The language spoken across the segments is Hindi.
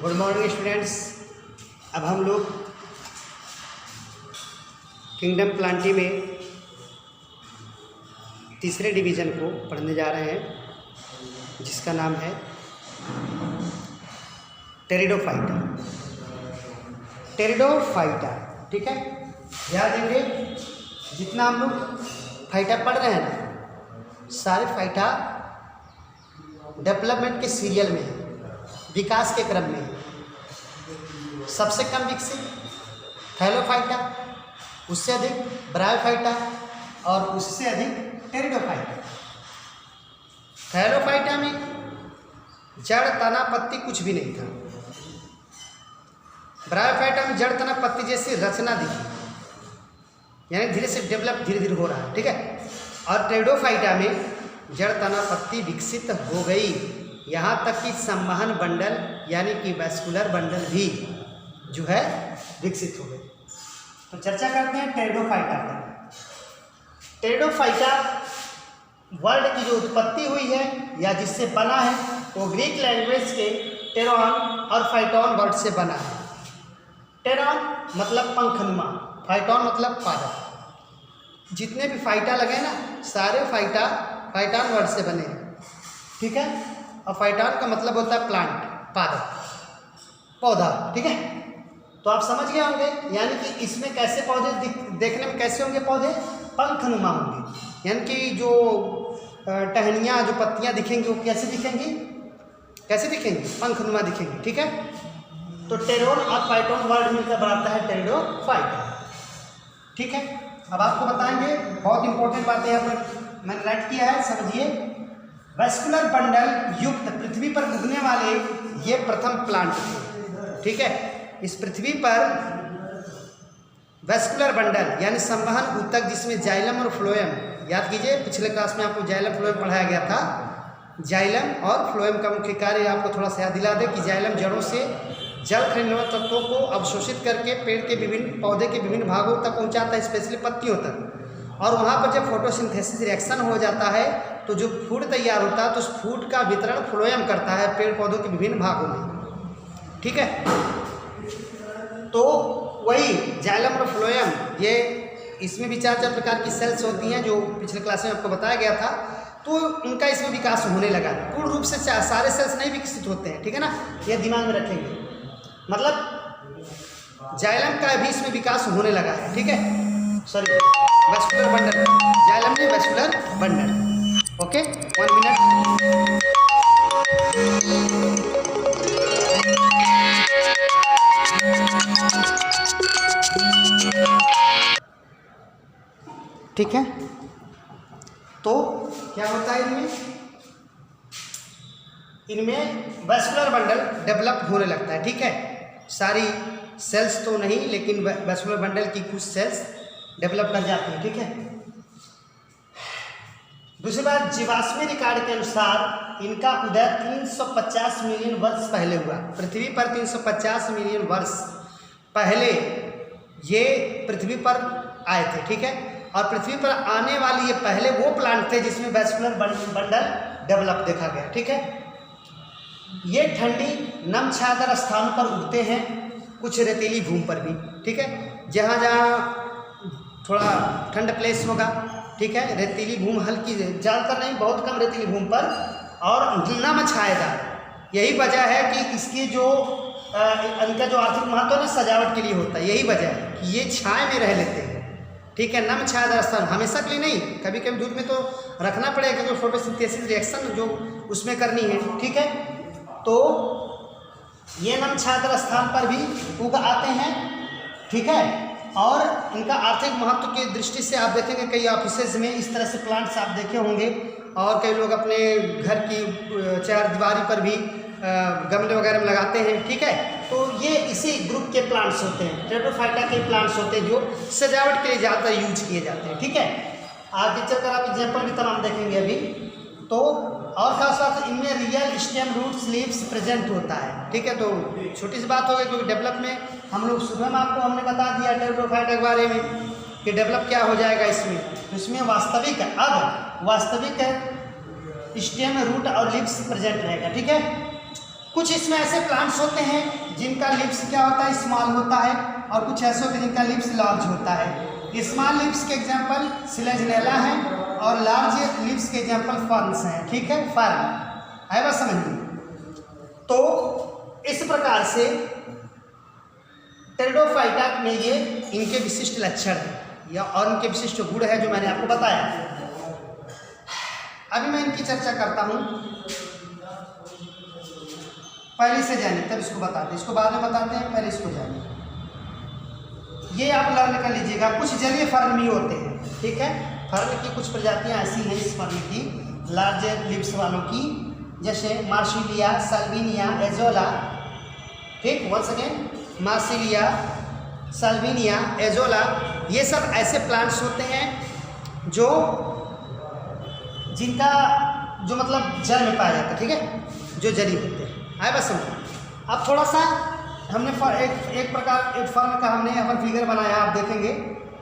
Good morning students. अब हम लोग किंगडम प्लांटी में तीसरे डिवीज़न को पढ़ने जा रहे हैं, जिसका नाम है टेरिडोफाइटा। टेरिडोफाइटा, ठीक है। ध्यान देंगे, जितना हम लोग फाइटा पढ़ रहे हैं ना, सारे फाइटा डेवलपमेंट के सीरियल में है, विकास के क्रम में है। सबसे कम विकसित थैलोफाइटा, उससे अधिक ब्रायोफाइटा और उससे अधिक टेरिडोफाइटा। थैलोफाइटा में जड़ तना पत्ती कुछ भी नहीं था। ब्रायोफाइटा में जड़ तना पत्ती जैसी रचना दिखी, यानी धीरे से डेवलप धीरे धीरे हो रहा है, ठीक है। और टेरिडोफाइटा में जड़ तना पत्ती विकसित हो गई, यहाँ तक कि संवहन बंडल यानी कि वैस्कुलर बंडल भी जो है विकसित हो गए। तो चर्चा करते हैं टेरिडोफाइटा पर। टेरिडोफाइटा वर्ड की जो उत्पत्ति हुई है या जिससे बना है वो ग्रीक लैंग्वेज के टेरॉन और फाइटॉन वर्ड से बना है। टेरॉन मतलब पंखनुमा, फाइटॉन मतलब पादप। जितने भी फाइटा लगे ना, सारे फाइटा फाइटॉन वर्ड से बने हैं, ठीक है। और फाइटॉन का मतलब होता है प्लांट, पादप, पौधा, ठीक है। तो आप समझ गए होंगे, यानी कि इसमें कैसे पौधे देखने में कैसे होंगे, पौधे पंखनुमा होंगे, यानी कि जो टहनियाँ जो पत्तियाँ दिखेंगी वो कैसे दिखेंगी, कैसे दिखेंगी, पंखनुमा दिखेंगी, ठीक है। तो टेरोन और फाइटोन वर्ड मिलकर बनाता है टेरिडोफाइटा, ठीक है। अब आपको बताएंगे, बहुत इंपॉर्टेंट बात है यहाँ पर मैंने राइट किया है, समझिए। वैस्कुलर बंडल युक्त पृथ्वी पर उगने वाले ये प्रथम प्लांट थे, ठीक है। इस पृथ्वी पर वैस्कुलर बंडल यानी संवहन ऊतक, जिसमें जाइलम और फ्लोएम, याद कीजिए पिछले क्लास में आपको जाइलम फ्लोएम पढ़ाया गया था। जाइलम और फ्लोएम का मुख्य कार्य आपको थोड़ा सा याद दिला दे कि जाइलम जड़ों से जल खनिज तत्वों को अवशोषित करके पेड़ के विभिन्न पौधे के विभिन्न भागों तक पहुंचाता है, स्पेशली पत्तियों तक। और वहाँ पर जब फोटोसिंथेसिस रिएक्शन हो जाता है तो जो फूड तैयार होता है, तो उस फूड का वितरण फ्लोएम करता है पेड़ पौधों के विभिन्न भागों में, ठीक है। तो वही जाइलम और फ्लोएम, ये इसमें भी चार प्रकार की सेल्स होती हैं, जो पिछले क्लास में आपको बताया गया था। तो उनका इसमें विकास होने लगा। पूर्ण रूप से सारे सेल्स नहीं विकसित होते हैं, ठीक है ना, ये दिमाग में रखेंगे। मतलब जाइलम का भी इसमें विकास होने लगा है, ठीक है। सॉरी, वैस्कुलर बंडल, जाइलम नहीं, वैस्कुलर बंडल, ओके। 1 मिनट। ठीक है। तो क्या होता है इनमें वैस्कुलर बंडल डेवलप होने लगता है, ठीक है। सारी सेल्स तो नहीं, लेकिन वैस्कुलर बंडल की कुछ सेल्स डेवलप कर जाती हैं, ठीक है। दूसरी बात, जीवाश्मी रिकॉर्ड के अनुसार इनका उदय 350 मिलियन वर्ष पहले हुआ। पृथ्वी पर 350 मिलियन वर्ष पहले ये पृथ्वी पर आए थे, ठीक है। और पृथ्वी पर आने वाली ये पहले वो प्लांट थे जिसमें वैस्कुलर बंडल डेवलप देखा गया, ठीक है। ये ठंडी नम छायादार स्थान पर उगते हैं, कुछ रेतीली भूमि पर भी, ठीक है। जहाँ जहाँ थोड़ा ठंड प्लेस होगा, ठीक है, रेतीली भूमि, हल्की, ज़्यादातर नहीं, बहुत कम रेतीली भूमि पर, और नम छायादार। यही वजह है कि इसकी जो इनका जो आर्थिक महत्व है ना, सजावट के लिए होता है। यही वजह है कि ये छाया में रह लेते हैं, ठीक है। नम छायादार स्थान, हमेशा के लिए नहीं, कभी कभी धूप में तो रखना पड़ेगा क्योंकि फोटोसिंथेसिस रिएक्शन जो उसमें करनी है, ठीक है। तो ये नम छायादार स्थान पर भी उग आते हैं, ठीक है। और इनका आर्थिक महत्व की दृष्टि से आप देखेंगे कई ऑफिसेज में इस तरह से प्लांट्स आप देखे होंगे, और कई लोग अपने घर की चार दीवारी पर भी गमले वगैरह में लगाते हैं, ठीक है। तो ये इसी ग्रुप के प्लांट्स होते हैं, टेरिडोफाइटा के प्लांट्स होते हैं, जो सजावट के लिए ज़्यादातर यूज किए जाते हैं, ठीक है। आगे चलकर आप एग्जाम्पल भी तमाम देखेंगे अभी। तो और खास बात, इनमें real stem roots leaves present होता है, ठीक है। तो छोटी सी बात हो गई, क्योंकि डेवलप में हम लोग सुबह में आपको हमने बता दिया टेरिडोफाइटा के बारे में कि डेवलप क्या हो जाएगा इसमें। तो इसमें वास्तविक स्टेम रूट और लीव्स प्रेजेंट रहेगा, ठीक है। कुछ इसमें ऐसे प्लांट्स होते हैं जिनका लिप्स क्या होता है, स्मॉल होता है, और कुछ ऐसे होते हैं जिनका लिप्स लार्ज होता है। स्मॉल लिप्स के एग्जांपल सिलेजनेला है और लार्ज लिप्स के एग्जांपल फर्न्स हैं। ठीक है, फर्न है, बस समझिए। तो इस प्रकार से टेरिडोफाइटा में ये इनके विशिष्ट लक्षण है या और इनके विशिष्ट गुण है जो मैंने आपको बताया। अभी मैं इनकी चर्चा करता हूँ, पहले से जानिए तब इसको बताते हैं, इसको बाद में बताते हैं, पहले इसको जानिए। ये आप लर्न कर लीजिएगा। कुछ जलीय फर्न भी होते हैं, ठीक है। फर्न की कुछ प्रजातियां ऐसी हैं इस फर्न की, लार्ज लिप्स वालों की, जैसे मार्सिलिया, साल्विनिया, एजोला। ठीक, once again, marsilea, salvinia, azolla, ये सब ऐसे प्लांट्स होते हैं जो जिनका जो मतलब जल में पाया जाता है, ठीक है, जो जली होते हैं। आए बस समझ। अब थोड़ा सा हमने एक प्रकार एक फर्न का हमने यहाँ पर फिगर बनाया, आप देखेंगे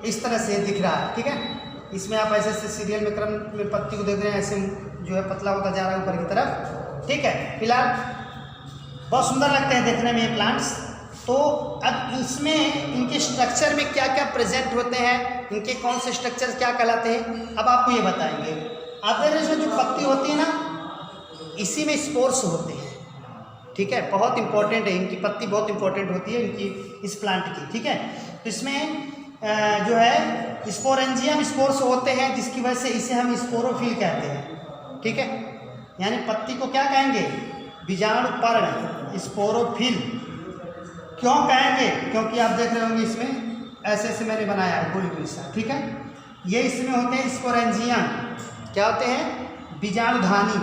इस तरह से दिख रहा है, ठीक है। इसमें आप ऐसे ऐसे सीरियल में क्रम में पत्ती को देख रहे हैं, ऐसे जो है पतला होता जा रहा है ऊपर की तरफ, ठीक है। फिलहाल बहुत सुंदर लगते हैं देखने में ये प्लांट्स। तो अब इसमें इनके स्ट्रक्चर में क्या क्या प्रेजेंट होते हैं, इनके कौन से स्ट्रक्चर क्या कहलाते हैं, अब आपको ये बताएंगे। आप देख रहे हैं जो पत्ती होती है ना, इसी में स्पोर्स होते हैं, ठीक है। बहुत इंपॉर्टेंट है, इनकी पत्ती बहुत इंपॉर्टेंट होती है इनकी, इस प्लांट की, ठीक है। तो इसमें जो है स्पोरेंजियम स्पोर्स होते हैं, जिसकी वजह से इसे हम स्पोरोफिल कहते हैं, ठीक है। यानी पत्ती को क्या कहेंगे, बीजाणुपर्ण, स्पोरोफिल। क्यों कहेंगे, क्योंकि आप देख रहे होंगे इसमें ऐसे ऐसे मैंने बनाया है गोली गोली सा, ठीक है। ये इसमें होते हैं स्पोरेंजियम, क्या होते हैं, बीजाणुधानी,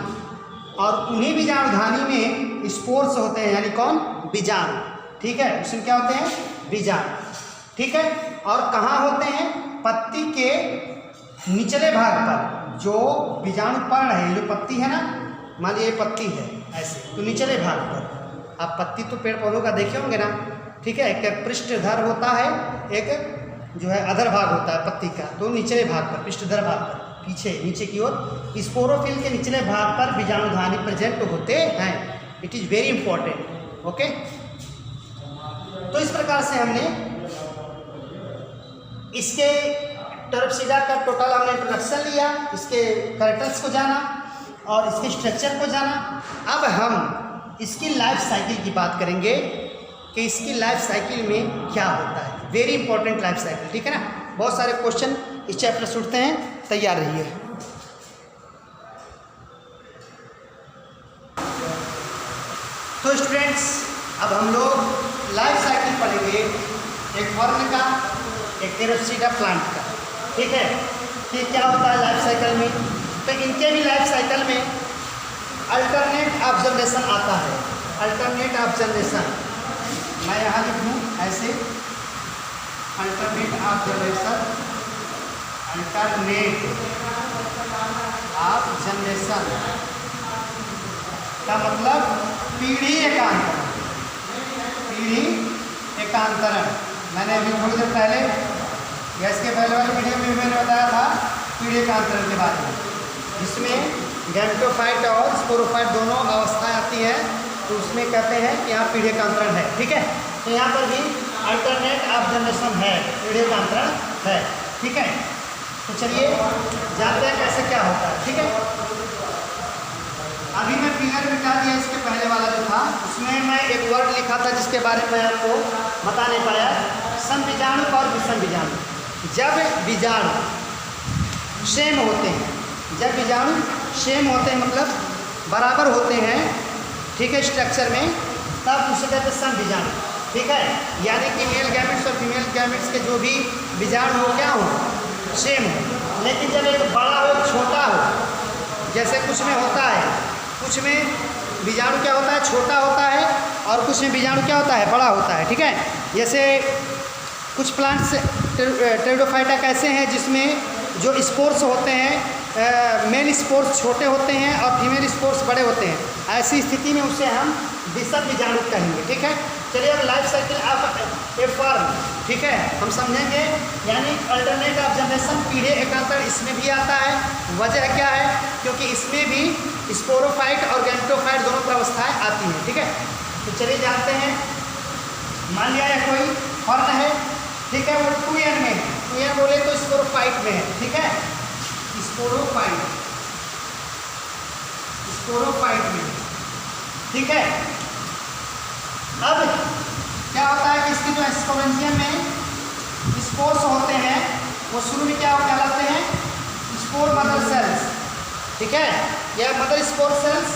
और उन्हीं बीजाणुधानी में स्पोर्स होते हैं, यानी कौन, बीजाणु, ठीक है। उसमें क्या होते हैं, बीजाणु, ठीक है। और कहाँ होते हैं, पत्ती के निचले भाग पर, जो बीजाणुपर्ण है, जो पत्ती है ना, मान लीजिए पत्ती है ऐसे, तो निचले भाग पर, आप पत्ती तो पेड़ पौधों का देखे होंगे ना, ठीक है। एक पृष्ठधर होता है, एक जो है अधर भाग होता है पत्ती का, तो निचले भाग पर, पृष्ठधर भाग पर, पीछे नीचे की ओर, स्पोरोफिल के निचले भाग पर बीजाणुधानी प्रेजेंट होते हैं। It is very important, okay. तो इस प्रकार से हमने इसके टर्पसीडा का टोटल हमने इंट्रोडक्शन लिया, इसके कैरेक्टर्स को जाना और इसके स्ट्रक्चर को जाना। अब हम इसकी लाइफ साइकिल की बात करेंगे कि इसकी लाइफ साइकिल में क्या होता है। वेरी इंपॉर्टेंट लाइफ साइकिल, ठीक है ना। बहुत सारे क्वेश्चन इस चैप्टर से उठते हैं, तैयार रहिए। तो स्टूडेंट्स, अब हम लोग लाइफ साइकिल पढ़ेंगे एक फर्न का, एक टेरिडोफाइटा प्लांट का, ठीक है। कि क्या होता है लाइफ साइकिल में, तो इनके भी लाइफ साइकिल में अल्टरनेट ऑब्जर्वेशन आता है। अल्टरनेट ऑब्जर्वेशन मैं यहाँ लिखूँ ऐसे, अल्टरनेट ऑब्जर्वेशन, अल्टरनेट ऑब्जर्वेशन का मतलब पीढ़ी एकांतरण, पीढ़ी एकांतरण। मैंने अभी थोड़ी देर पहले या इसके पहले वाली वीडियो में मैंने बताया था पीढ़ी एकांतरण के बारे में, जिसमें गैमेटोफाइट और स्पोरोफाइट दोनों अवस्थाएं आती हैं, तो उसमें कहते हैं कि यहाँ पीढ़ी एकांतरण है, ठीक है। तो यहाँ पर भी अल्टरनेट ऑब्जर्वेशन है, पीढ़ी एकांतरण है, ठीक है। तो चलिए जानते हैं कैसे क्या होता है, ठीक है। अभी मैं फिगर मिटा दिया, इसके पहले वाला जो था उसमें मैं एक वर्ड लिखा था जिसके बारे में मैं आपको बता नहीं पाया, समबीजाणु और विषम बीजाणु। जब बीजाणु सेम होते हैं, जब बीजाणु सेम होते हैं मतलब बराबर होते हैं, ठीक है, स्ट्रक्चर में, तब उसे कहते हैं समबीजाणु, ठीक है। यानी कि मेल गैमेट्स और फीमेल गैमेट्स के जो भी बीजाणु हो क्या हो, सेम हो। लेकिन जब एक बड़ा हो, छोटा हो, जैसे कुछ में होता है, कुछ में बीजाणु क्या होता है, छोटा होता है, और कुछ में बीजाणु क्या होता है, बड़ा होता है, ठीक है। जैसे कुछ प्लांट्स टेरिडोफाइटा कैसे हैं जिसमें जो स्पोर्स होते हैं, मेल स्पोर्स छोटे होते हैं और फीमेल स्पोर्स बड़े होते हैं, ऐसी स्थिति में उसे हम विषम बीजाणु कहेंगे, ठीक है। चलिए अब life cycle of A fern, ठीक है, हम समझेंगे। यानी अल्टरनेट ऑब्जर्वेशन, पीढ़ी एकांतरण इसमें भी आता है। वजह क्या है, क्योंकि इसमें भी स्पोरोफाइट और गैमेटोफाइट दोनों प्रावस्थाएं आती हैं। ठीक है, तो चलिए जानते हैं। मान लिया है कोई फर्न है, ठीक है, वो 2n में है, 2n बोले तो स्पोरोफाइट में है। ठीक है, स्पोरोफाइट में, ठीक है। अब क्या होता है कि इसकी जो स्पोरेंजियम में स्पोर्स होते हैं वो शुरू में क्या कहलाते हैं, स्पोर मदर सेल्स। ठीक है, यह मदर स्पोर सेल्स,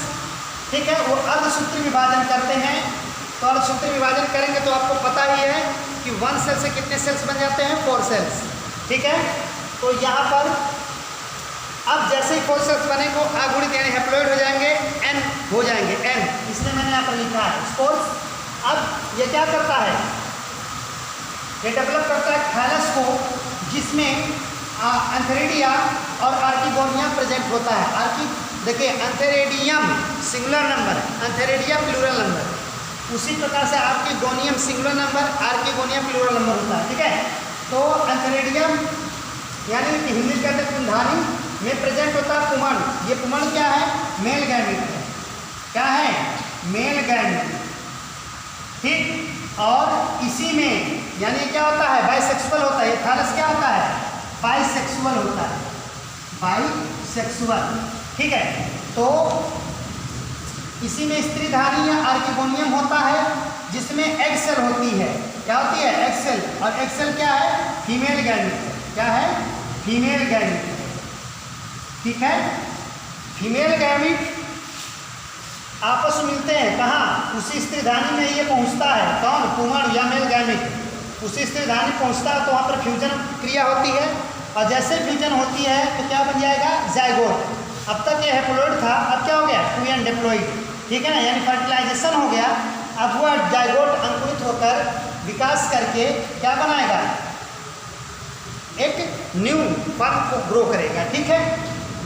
ठीक है, वो अर्धसूत्री विभाजन करते हैं। तो अर्धसूत्री विभाजन करेंगे तो आपको पता ही है कि 1 सेल से कितने सेल्स बन जाते हैं, 4 सेल्स। ठीक है, तो यहाँ पर अब जैसे ही 4 सेल्स बने को अगुणित यानी हैप्लॉइड हो जाएंगे, n हो जाएंगे, n, इसलिए मैंने यहाँ पर लिखा है स्पोर्स। अब ये क्या करता है, ये डेवलप करता है थैलस को, जिसमें एंथेरिडिया और आर्किगोनियम प्रेजेंट होता है। देखिए एंथेरिडियम सिंगुलर नंबर है, एंथेरिडिया प्लूरल नंबर, उसी प्रकार से archegonium singular number, archegonium plural number होता है। ठीक है, तो एंथेरिडियम यानी कि हिंदी कहते हैं कुंधानी में प्रेजेंट होता है पुमण। ये पुमण क्या है, मेल गैमेट है। क्या है, मेल गैमेट। ठीक, और इसी में यानी क्या होता है, बाइसेक्सुअल होता है। थैलस क्या होता है, बाइसेक्सुअल होता है, बाइसेक्सुअल। ठीक है, तो इसी में स्त्रीधारी या आर्किगोनियम होता है, जिसमें एग सेल होती है। क्या होती है, एग सेल, और एग सेल क्या है, फीमेल गैमेट। क्या है, फीमेल गैमेट। ठीक है, फीमेल गैमेट आपस में मिलते हैं कहाँ, उसी स्त्रीधानी में ये पहुंचता है। कौन, पुमण या मेल गैमेट उसी स्त्रीधानी पहुंचता है, तो वहाँ पर फ्यूजन क्रिया होती है, और जैसे फ्यूजन होती है तो क्या बन जाएगा, जाइगोट। अब तक ये हैप्लॉइड था, अब क्या हो गया, 2n डिप्लॉइड। ठीक है ना, यानी फर्टिलाइजेशन हो गया। अब वह जाइगोट अंकुरित होकर विकास करके क्या बनाएगा, एक न्यू फर्न को ग्रो करेगा। ठीक है,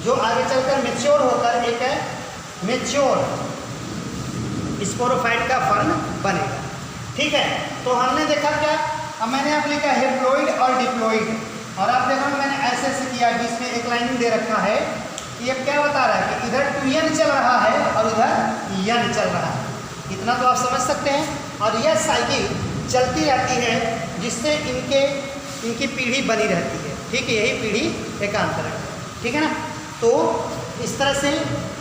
जो आगे चलकर मेच्योर होकर एक मेच्योर स्पोरोफाइट का फर्न बनेगा। ठीक है, तो हमने देखा क्या, अब मैंने आप लिखा हैप्लॉइड और डिप्लॉइड, और आप देखो मैंने ऐसे ऐसे किया, बीच में एक लाइन दे रखा है। ये क्या बता रहा है कि इधर 2n चल रहा है और उधर n चल रहा है। इतना तो आप समझ सकते हैं। और यह साइकिल चलती रहती है, जिससे इनकी पीढ़ी बनी रहती है। ठीक है, यही पीढ़ी एकांतर है। ठीक है ना, तो इस तरह से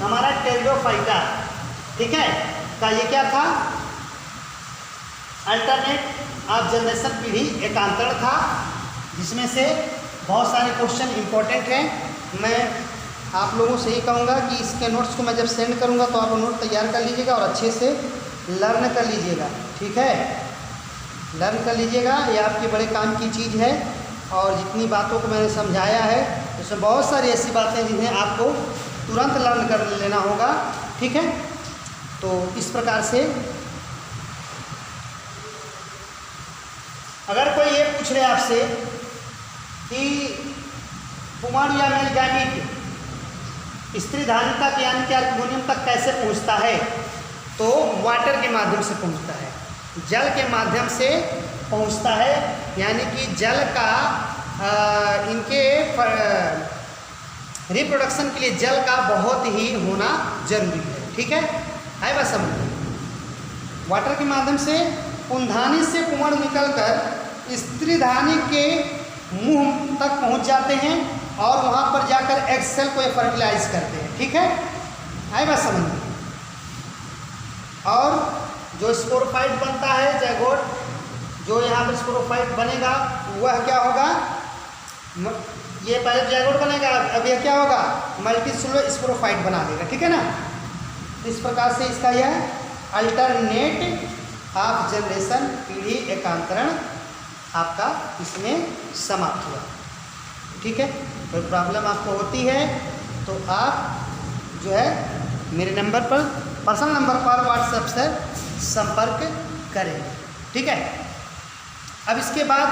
हमारा टेरिडोफाइटा, ठीक है, का ये क्या था, अल्टरनेट ऑफ जनरेशन पीढ़ी एकांतरण था, जिसमें से बहुत सारे क्वेश्चन इंपॉर्टेंट हैं। मैं आप लोगों से ही कहूँगा कि इसके नोट्स को मैं जब सेंड करूँगा तो आप नोट तैयार कर लीजिएगा और अच्छे से लर्न कर लीजिएगा। ठीक है, लर्न कर लीजिएगा, ये आपके बड़े काम की चीज़ है। और जितनी बातों को मैंने समझाया है, उसमें बहुत सारी ऐसी बातें जिन्हें आपको तुरंत लर्न कर लेना होगा। ठीक है, तो इस प्रकार से अगर कोई ये पूछ रहे आपसे कि पुमण या मेल गैमेट स्त्रीधारी तक यानी कि आर्किगोनियम तक कैसे पहुंचता है, तो वाटर के माध्यम से पहुंचता है, जल के माध्यम से पहुंचता है। यानी कि जल का इनके रिप्रोडक्शन के लिए जल का बहुत ही होना जरूरी है। ठीक है बस समझ, वाटर के माध्यम से पुंधानी से पुमण निकलकर स्त्रीधानी के मुंह तक पहुंच जाते हैं, और वहाँ पर जाकर एग सेल को फर्टिलाइज करते हैं। ठीक है बस समझ। और जो स्पोरोफाइट बनता है, जाइगोट, जो यहाँ पर स्पोरोफाइट बनेगा वह क्या होगा, ये पहले जाइगोट बनेगा, अब यह क्या होगा, मल्टीसेलुलर स्पोरोफाइट बना देगा। ठीक है ना, इस प्रकार से इसका यह अल्टरनेट ऑफ जनरेशन पीढ़ी एकांतरण आपका इसमें समाप्त हुआ। ठीक है, कोई प्रॉब्लम आपको होती है तो आप जो है मेरे नंबर पर, पर्सनल नंबर पर व्हाट्सएप से संपर्क करें। ठीक है, अब इसके बाद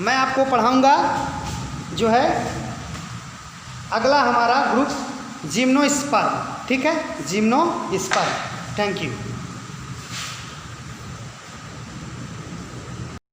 मैं आपको पढ़ाऊंगा जो है अगला हमारा ग्रुप जिम्नोस्पर्म। ठीक है, जिम्नोस्पर्म। Thank you.